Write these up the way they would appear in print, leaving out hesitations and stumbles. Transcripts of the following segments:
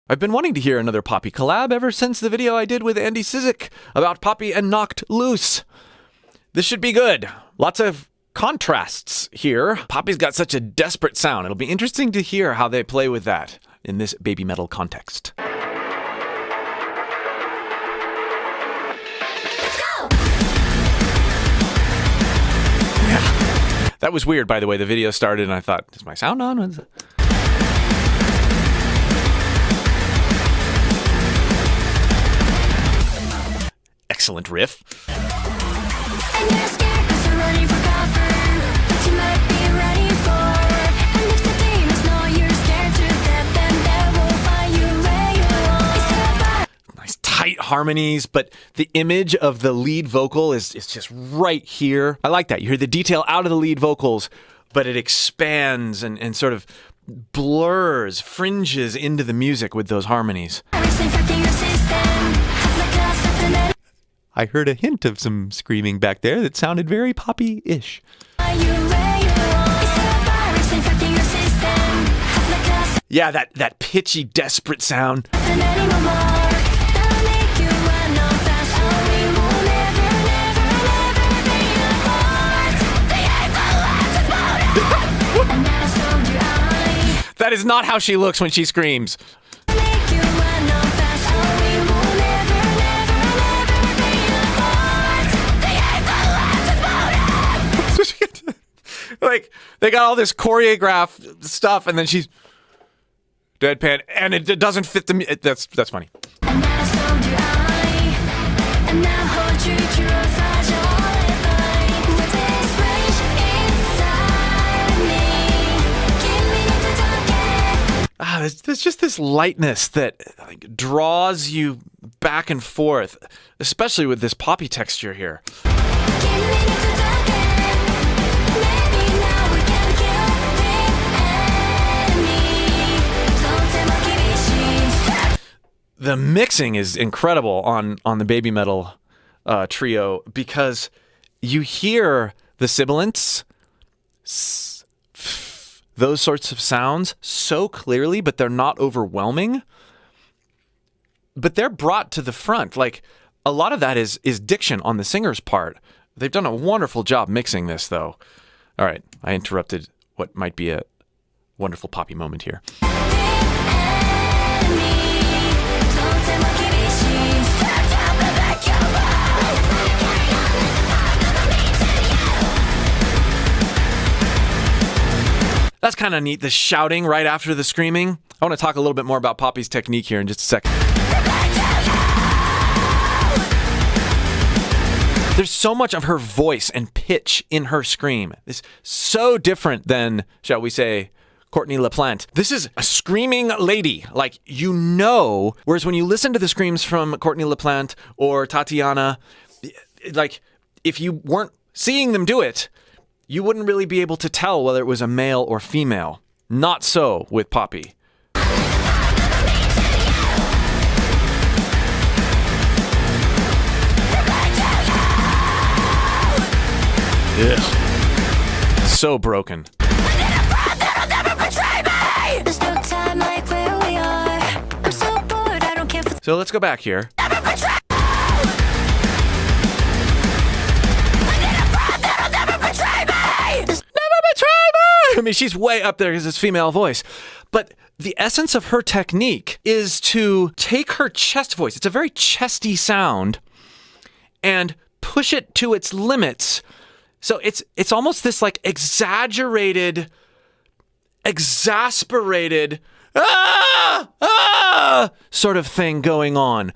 I've been wanting to hear another Poppy collab ever since the video I did with Andy Cizik about Poppy and Knocked Loose. This should be good. Lots of contrasts here. Poppy's got such a desperate sound. It'll be interesting to hear how they play with that in this Babymetal context. Yeah. That was weird, by the way. The video started and I thought, is my sound on? Excellent riff. Nice tight harmonies, but the image of the lead vocal is just right here. I like that. You hear the detail out of the lead vocals, but it expands and sort of blurs, fringes into the music with those harmonies. I heard a hint of some screaming back there that sounded very Poppy-ish. Yeah, that pitchy, desperate sound. That is not how she looks when she screams. Like, they got all this choreographed stuff, and then she's deadpan, and it doesn't fit the... That's funny. There's just this lightness that draws you back and forth, especially with this Poppy texture here. The mixing is incredible on the Babymetal trio because you hear the sibilants, those sorts of sounds so clearly, but they're not overwhelming. But they're brought to the front. Like, a lot of that is diction on the singer's part. They've done a wonderful job mixing this, though. All right, I interrupted what might be a wonderful Poppy moment here. That's kind of neat, the shouting right after the screaming. I want to talk a little bit more about Poppy's technique here in just a second. There's so much of her voice and pitch in her scream. It's so different than, shall we say, Courtney LaPlante. This is a screaming lady, like, you know, whereas when you listen to the screams from Courtney LaPlante or Tatiana, like, if you weren't seeing them do it, you wouldn't really be able to tell whether it was a male or female. Not so with Poppy. Ugh. So broken. So let's go back here. I mean, she's way up there because it's female voice. But the essence of her technique is to take her chest voice, it's a very chesty sound, and push it to its limits. So it's almost this like exaggerated, exasperated, sort of thing going on.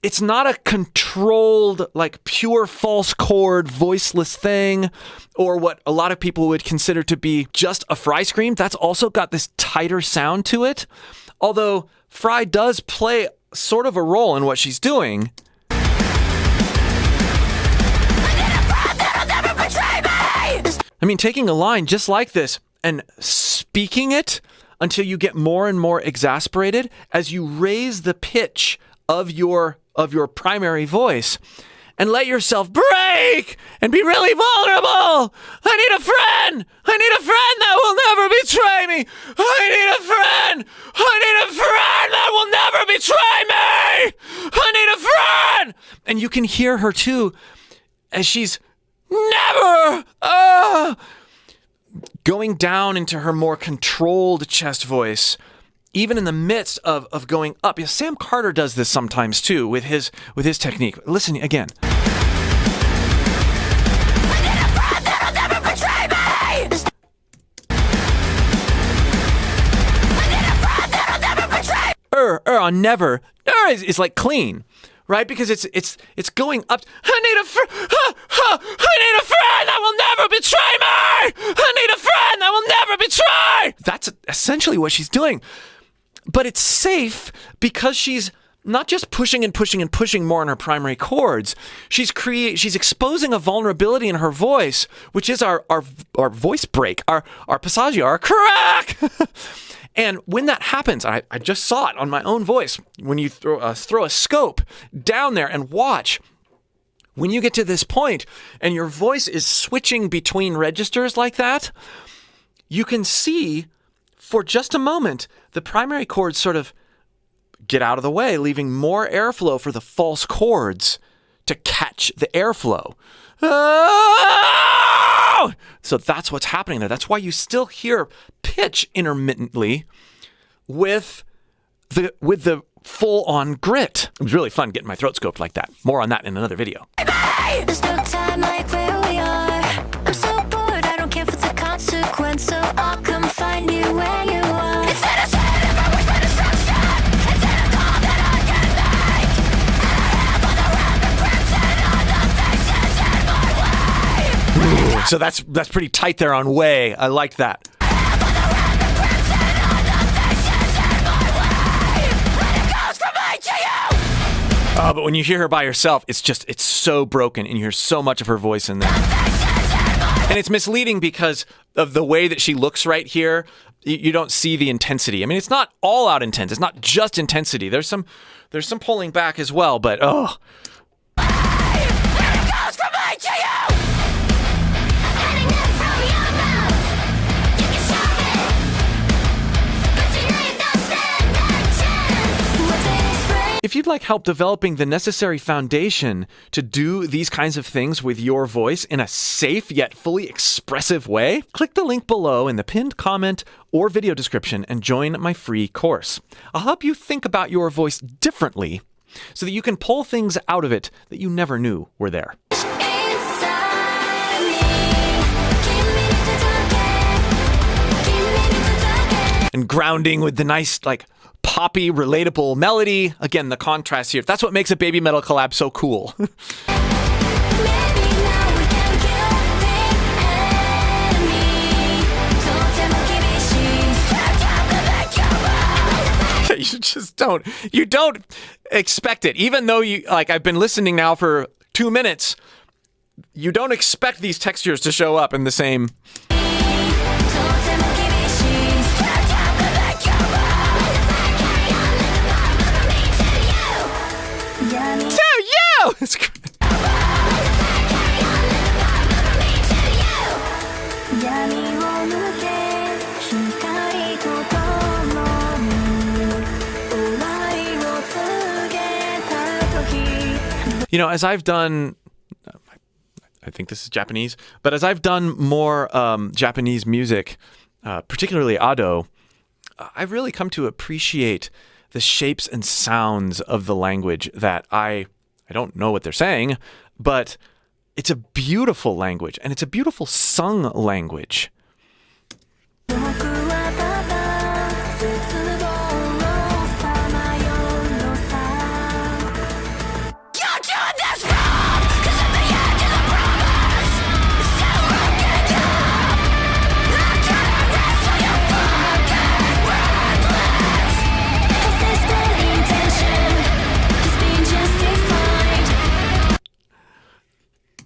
It's not a controlled, like, pure false chord, voiceless thing, or what a lot of people would consider to be just a Fry scream. That's also got this tighter sound to it. Although Fry does play sort of a role in what she's doing. I mean, taking a line just like this and speaking it until you get more and more exasperated as you raise the pitch of your primary voice and let yourself break and be really vulnerable. I need a friend. I need a friend that will never betray me. I need a friend. I need a friend that will betray me! I need a friend! And you can hear her too as she's never going down into her more controlled chest voice, even in the midst of going up. Yeah, Sam Carter does this sometimes too with his technique. Listen again. On never is like clean, right? Because it's going up. I need a friend that will never betray me. I need a friend that will never betray. That's essentially what she's doing, but it's safe because she's not just pushing and pushing and pushing more on her primary chords. She's exposing a vulnerability in her voice, which is our voice break, our passaggio, our crack. And when that happens, I just saw it on my own voice. When you throw a scope down there and watch, when you get to this point and your voice is switching between registers like that, you can see for just a moment the primary chords sort of get out of the way, leaving more airflow for the false chords to catch the airflow. Oh! So that's what's happening there. That's why you still hear pitch intermittently with the full-on grit. It was really fun getting my throat scoped like that. More on that in another video. There's no time like where we are. I'm so bored, I don't care if it's a consequence, so I'll come find you where you are. Instead of saying if I wish for destruction, instead of call that I can make, and I have all the rapid crimson on the faces in my way. So that's pretty tight there on way. I like that. But when you hear her by herself, it's so broken, and you hear so much of her voice in there. And it's misleading because of the way that she looks right here. You don't see the intensity. I mean, it's not all out intense. It's not just intensity. There's some pulling back as well, but oh. If you'd like help developing the necessary foundation to do these kinds of things with your voice in a safe yet fully expressive way, click the link below in the pinned comment or video description and join my free course. I'll help you think about your voice differently so that you can pull things out of it that you never knew were there. And grounding with the nice, like, poppy, relatable melody. Again, the contrast here. That's what makes a Babymetal collab so cool. You don't expect it. Even though I've been listening now for 2 minutes, you don't expect these textures to show up in the same. It's great. You know, as I've done, I think this is Japanese, but as I've done more Japanese music, particularly Ado, I've really come to appreciate the shapes and sounds of the language that I don't know what they're saying, but it's a beautiful language, and it's a beautiful sung language.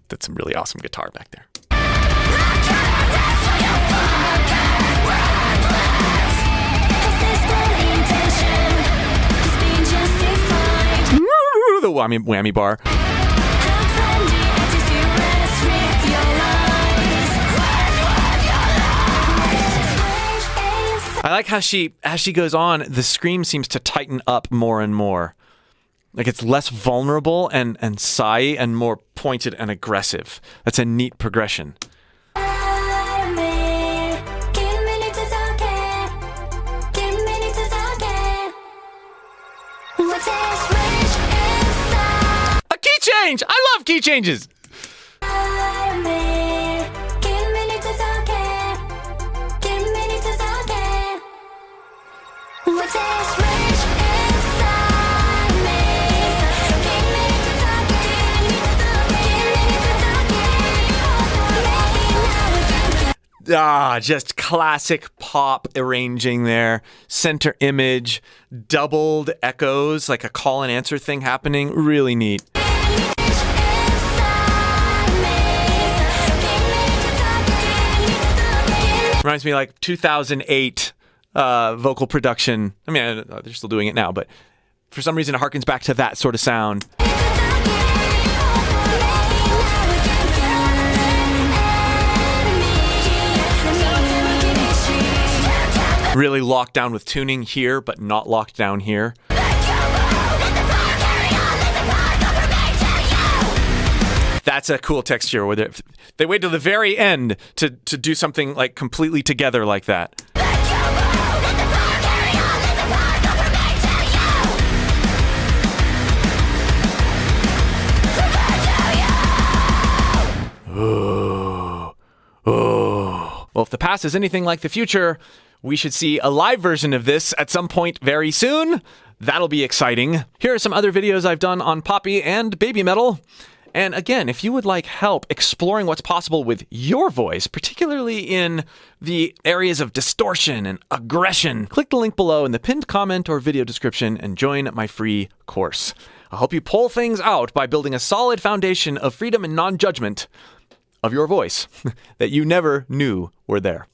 That's some really awesome guitar back there. The whammy bar. I like how as she goes on, the scream seems to tighten up more and more. Like it's less vulnerable and sigh and more pointed and aggressive. That's a neat progression. A key change! I love key changes! Just classic pop arranging there. Center image, doubled echoes, like a call and answer thing happening. Really neat. Reminds me like 2008 vocal production. I mean, they're still doing it now, but for some reason it harkens back to that sort of sound. Really locked down with tuning here, but not locked down here. That's a cool texture where they wait till the very end to do something like completely together like that. Ooh. Ooh. Well, if the past is anything like the future, we should see a live version of this at some point very soon. That'll be exciting. Here are some other videos I've done on Poppy and Babymetal. And again, if you would like help exploring what's possible with your voice, particularly in the areas of distortion and aggression, click the link below in the pinned comment or video description and join my free course. I'll help you pull things out by building a solid foundation of freedom and non-judgment of your voice that you never knew were there.